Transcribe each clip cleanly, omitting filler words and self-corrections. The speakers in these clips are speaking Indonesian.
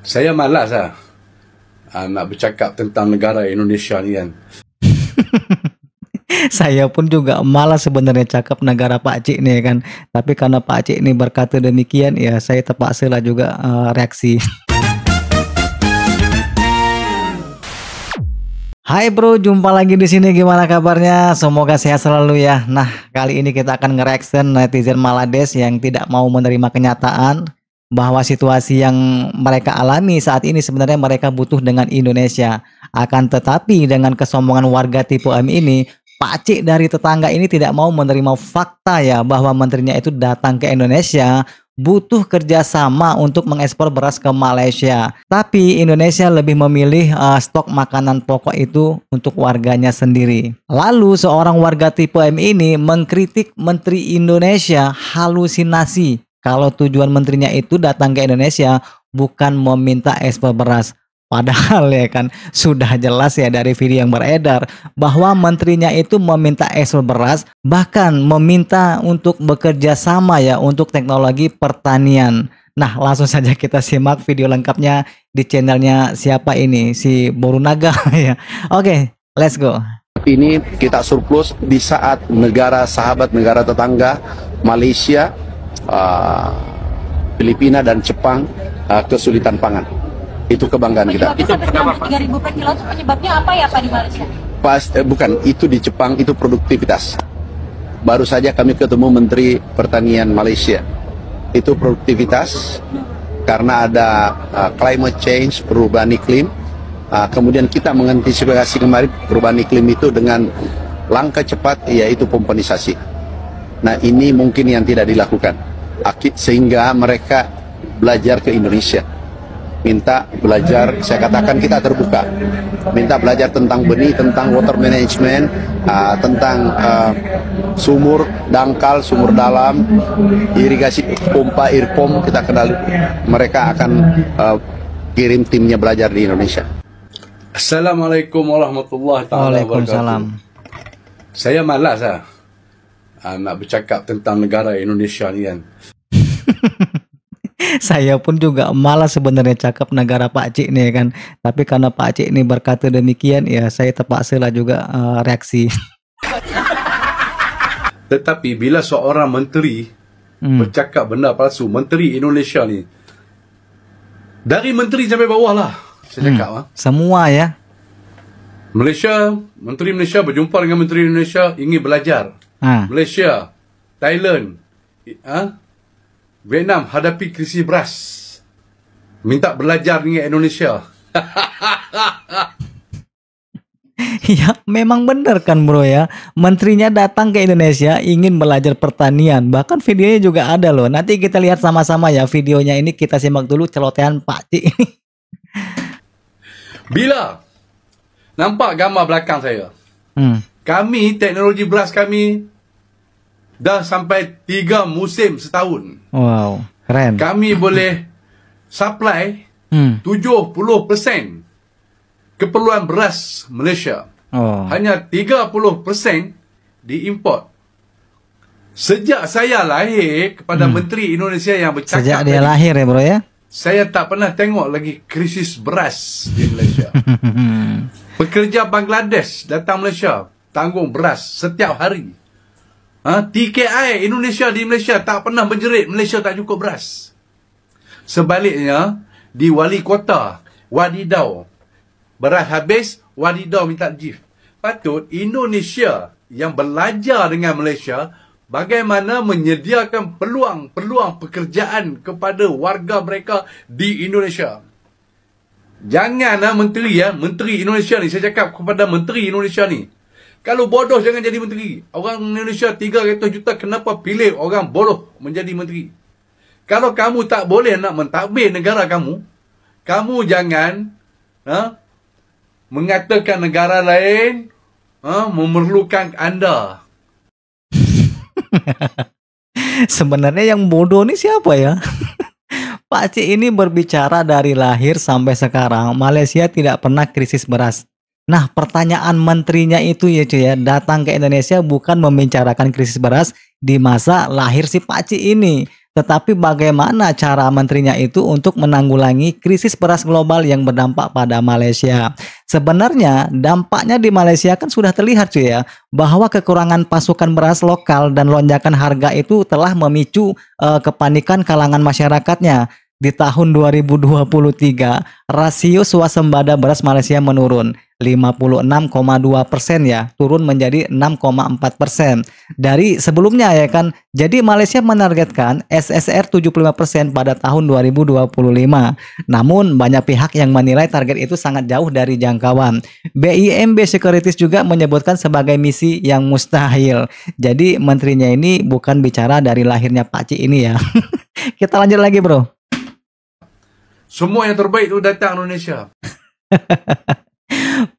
Saya malas nak bercakap tentang negara Indonesia ni kan. Saya pun juga malas sebenarnya cakap negara Pak Cik nih kan. Tapi karena Pak Cik ini berkata demikian, ya saya terpaksa lah juga reaksi. Hai bro, jumpa lagi di sini. Gimana kabarnya? Semoga sehat selalu ya. Nah, kali ini kita akan nge-reaction netizen Malades yang tidak mau menerima kenyataan bahwa situasi yang mereka alami saat ini sebenarnya mereka butuh dengan Indonesia. Akan tetapi dengan kesombongan warga tipe M ini, Pak Cik dari tetangga ini tidak mau menerima fakta ya bahwa menterinya itu datang ke Indonesia butuh kerjasama untuk mengekspor beras ke Malaysia. Tapi Indonesia lebih memilih stok makanan pokok itu untuk warganya sendiri. Lalu seorang warga tipe M ini mengkritik Menteri Indonesia halusinasi kalau tujuan menterinya itu datang ke Indonesia bukan meminta ekspor beras. Padahal ya kan sudah jelas ya dari video yang beredar bahwa menterinya itu meminta ekspor beras, bahkan meminta untuk bekerja sama ya untuk teknologi pertanian. Nah, langsung saja kita simak video lengkapnya di channelnya siapa ini, si Borunaga ya. Oke, let's go. Ini kita surplus di saat negara sahabat, negara tetangga Malaysia, Filipina dan Jepang kesulitan pangan. Itu kebanggaan kita. Itu sampai 3.000 per kilo itu penyebabnya apa ya Pak di Malaysia? Bukan, itu di Jepang itu produktivitas. Baru saja kami ketemu Menteri Pertanian Malaysia. Itu produktivitas karena ada climate change, perubahan iklim. Kemudian kita mengantisipasi kemarin perubahan iklim itu dengan langkah cepat, yaitu pompanisasi. Nah, ini mungkin yang tidak dilakukan. Sehingga mereka belajar ke Indonesia. Minta belajar, saya katakan kita terbuka, minta belajar tentang benih, tentang water management, tentang sumur dangkal, sumur dalam, irigasi pompa, irpom, kita kenal. Mereka akan kirim timnya belajar di Indonesia. Assalamualaikum warahmatullahi taala wabarakatuh. Waalaikumsalam. Saya malas nak bercakap tentang negara Indonesia ni kan. Saya pun juga malas sebenarnya cakap negara Pak Cik nih kan. Tapi karena Pak Cik ini berkata demikian, ya saya terpaksa lah juga reaksi. Tetapi bila seorang menteri bercakap benda palsu, menteri Indonesia ni, dari menteri sampai bawah lah, saya cakap Semua ya. Malaysia, menteri Malaysia berjumpa dengan menteri Indonesia ingin belajar. Malaysia, Thailand, Vietnam hadapi krisis beras, minta belajar dengan Indonesia. Ya memang benar kan bro ya. Menterinya datang ke Indonesia ingin belajar pertanian. Bahkan videonya juga ada loh. Nanti kita lihat sama-sama ya videonya ini. Kita simak dulu celotehan Pak Cik ini. Bila nampak gambar belakang saya, kami teknologi beras kami dah sampai 3 musim setahun. Wow, keren. Kami boleh supply 70% keperluan beras Malaysia. Hanya 30% diimport. Sejak saya lahir kepada Menteri Indonesia yang bercakap sejak dia lahir ya bro ya, saya tak pernah tengok lagi krisis beras di Malaysia. Pekerja Bangladesh datang Malaysia tanggung beras setiap hari. TKI Indonesia di Malaysia tak pernah menjerit Malaysia tak cukup beras. Sebaliknya, di wali kota Wadidau, beras habis, Wadidau minta jif. Patut Indonesia yang belajar dengan Malaysia bagaimana menyediakan peluang-peluang pekerjaan kepada warga mereka di Indonesia. Janganlah Menteri Indonesia ni, saya cakap kepada Menteri Indonesia ni, kalau bodoh jangan jadi menteri. Orang Indonesia 300 juta, kenapa pilih orang bodoh menjadi menteri? Kalau kamu tak boleh nak mentadbir negara kamu, kamu jangan mengatakan negara lain memerlukan anda. Sebenarnya yang bodoh ini siapa ya? Pak Cik ini berbicara dari lahir sampai sekarang Malaysia tidak pernah krisis beras. Nah, pertanyaan menterinya itu ya cuy ya, datang ke Indonesia bukan membicarakan krisis beras di masa lahir si Pak Cik ini, Tetapi bagaimana cara menterinya itu untuk menanggulangi krisis beras global yang berdampak pada Malaysia? Sebenarnya dampaknya di Malaysia kan sudah terlihat cuy ya, bahwa kekurangan pasokan beras lokal dan lonjakan harga itu telah memicu kepanikan kalangan masyarakatnya. Di tahun 2023, rasio swasembada beras Malaysia menurun 56,2% ya, turun menjadi 6,4% dari sebelumnya ya kan. Jadi Malaysia menargetkan SSR 75% pada tahun 2025. Namun banyak pihak yang menilai target itu sangat jauh dari jangkauan. BIMB Securities juga menyebutkan sebagai misi yang mustahil. Jadi menterinya ini bukan bicara dari lahirnya Pak Cik ini ya. Kita lanjut lagi bro. Semua yang terbaik itu datang Indonesia.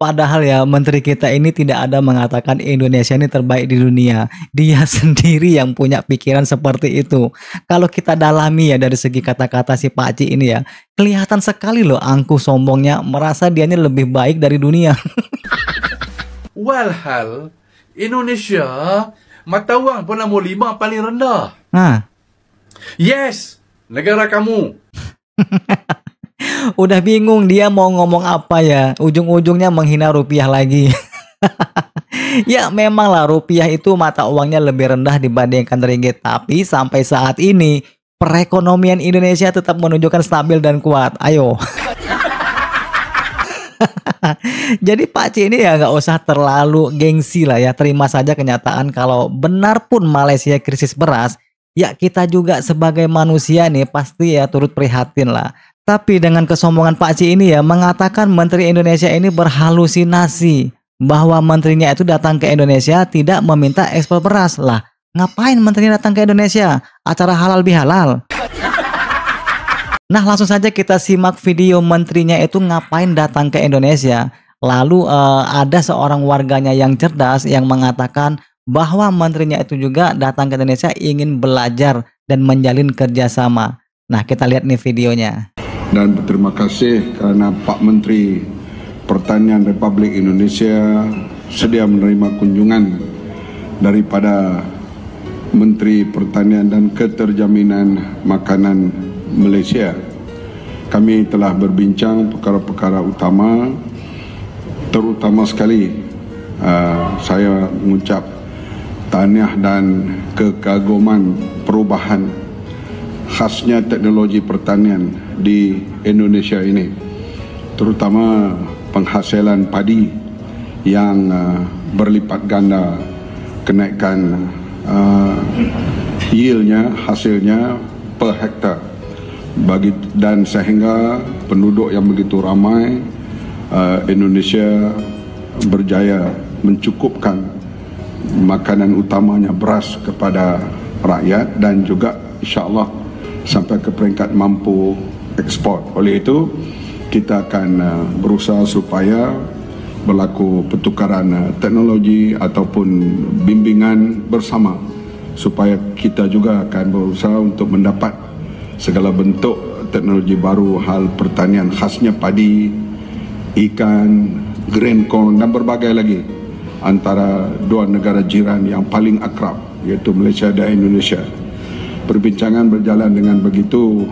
Padahal ya menteri kita ini tidak ada mengatakan Indonesia ini terbaik di dunia. Dia sendiri yang punya pikiran seperti itu. Kalau kita dalami ya dari segi kata-kata si Pak Cik ini ya, kelihatan sekali loh angkuh sombongnya, merasa dia ini lebih baik dari dunia. Walhal Indonesia mata wang pun nombor 5 paling rendah. Nah, Yes, negara kamu. udah bingung dia mau ngomong apa ya. Ujung-ujungnya menghina rupiah lagi. Ya memanglah rupiah itu mata uangnya lebih rendah dibandingkan ringgit. Tapi sampai saat ini perekonomian Indonesia tetap menunjukkan stabil dan kuat. Ayo. Jadi Pak Cik ini ya nggak usah terlalu gengsi lah ya. Terima saja kenyataan kalau benar pun Malaysia krisis beras, ya kita juga sebagai manusia nih pasti ya turut prihatin lah. Tapi dengan kesombongan Pak Cik ini ya mengatakan Menteri Indonesia ini berhalusinasi bahwa menterinya itu datang ke Indonesia tidak meminta ekspor beras. Lah, ngapain menterinya datang ke Indonesia? Acara halal bihalal. Nah, langsung saja kita simak video menterinya itu ngapain datang ke Indonesia. Lalu ada seorang warganya yang cerdas yang mengatakan bahwa menterinya itu juga datang ke Indonesia ingin belajar dan menjalin kerjasama. Nah, kita lihat nih videonya. Dan berterima kasih karena Pak Menteri Pertanian Republik Indonesia sedia menerima kunjungan daripada Menteri Pertanian dan Keterjaminan Makanan Malaysia. Kami telah berbincang perkara-perkara utama, terutama sekali saya mengucap tahniah dan kekaguman perubahan khasnya teknologi pertanian di Indonesia ini, terutama penghasilan padi yang berlipat ganda, kenaikan yieldnya, hasilnya per hektar dan sehingga penduduk yang begitu ramai Indonesia berjaya mencukupkan makanan utamanya beras kepada rakyat dan juga insya-Allah sampai ke peringkat mampu ekspor. Oleh itu kita akan berusaha supaya berlaku pertukaran teknologi ataupun bimbingan bersama supaya kita juga akan berusaha untuk mendapat segala bentuk teknologi baru hal pertanian khasnya padi, ikan, grain corn dan berbagai lagi antara dua negara jiran yang paling akrab iaitu Malaysia dan Indonesia. Perbincangan berjalan dengan begitu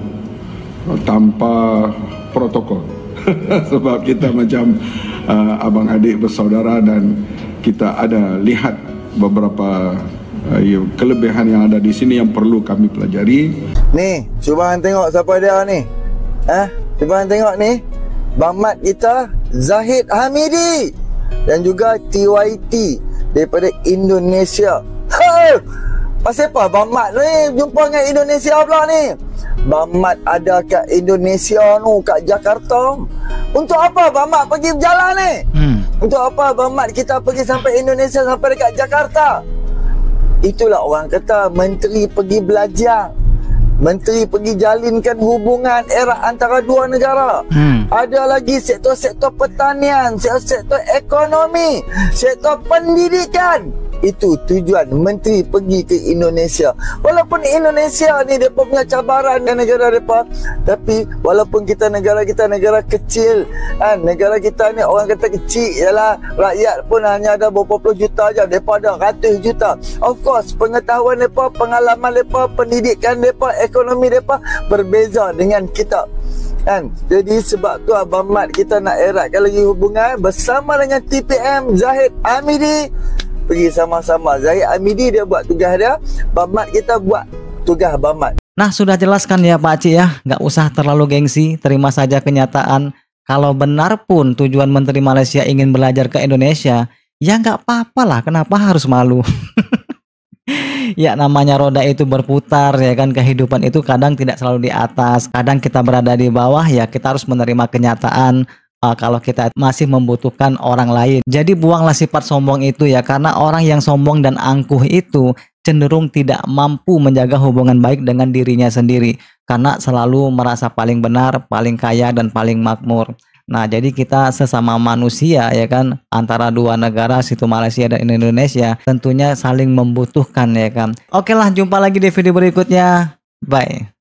tanpa protokol sebab kita macam abang adik bersaudara dan kita ada lihat beberapa kelebihan yang ada di sini yang perlu kami pelajari. Ni, cuba hang tengok siapa dia ni. Cuba hang tengok ni. Bang Mat kita Zahid Hamidi dan juga TYT daripada Indonesia. Pasal apa Bang Mat ni jumpa dengan Indonesia pula ni? Bang Mat ada kat Indonesia tu, kat Jakarta. Untuk apa Bang Mat pergi berjalan ni? Untuk apa Bang Mat kita pergi sampai Indonesia, sampai dekat Jakarta? Itulah orang kata menteri pergi belajar. Menteri pergi jalinkan hubungan erat antara dua negara. Ada lagi sektor-sektor pertanian, sektor ekonomi, sektor pendidikan. Itu tujuan menteri pergi ke Indonesia. Walaupun Indonesia ni depa punya cabaran dan negara depa, tapi walaupun negara kita negara kecil kan, negara kita ni orang kata kecil ialah rakyat pun hanya ada beberapa puluh juta aja, depa ada ratus juta. Of course pengetahuan depa, pengalaman depa, pendidikan depa, ekonomi depa berbeza dengan kita kan. Jadi sebab tu Abang Mat kita nak eratkan lagi hubungan bersama dengan TPM Zahid Hamidi. Pergi sama-sama. Zahid Hamidi dia buat tugas dia, Abang Mat kita buat tugas Abang Mat. Nah, sudah jelaskan ya Pak Acik ya, nggak usah terlalu gengsi, terima saja kenyataan. Kalau benar pun tujuan Menteri Malaysia ingin belajar ke Indonesia, ya nggak apa-apa lah, kenapa harus malu? Ya namanya roda itu berputar ya kan, kehidupan itu kadang tidak selalu di atas, kadang kita berada di bawah, ya kita harus menerima kenyataan. Kalau kita masih membutuhkan orang lain. Jadi buanglah sifat sombong itu ya, karena orang yang sombong dan angkuh itu cenderung tidak mampu menjaga hubungan baik dengan dirinya sendiri, karena selalu merasa paling benar, paling kaya dan paling makmur. Nah, jadi kita sesama manusia ya kan, antara dua negara situ Malaysia dan Indonesia tentunya saling membutuhkan ya kan. Oke lah, jumpa lagi di video berikutnya. Bye.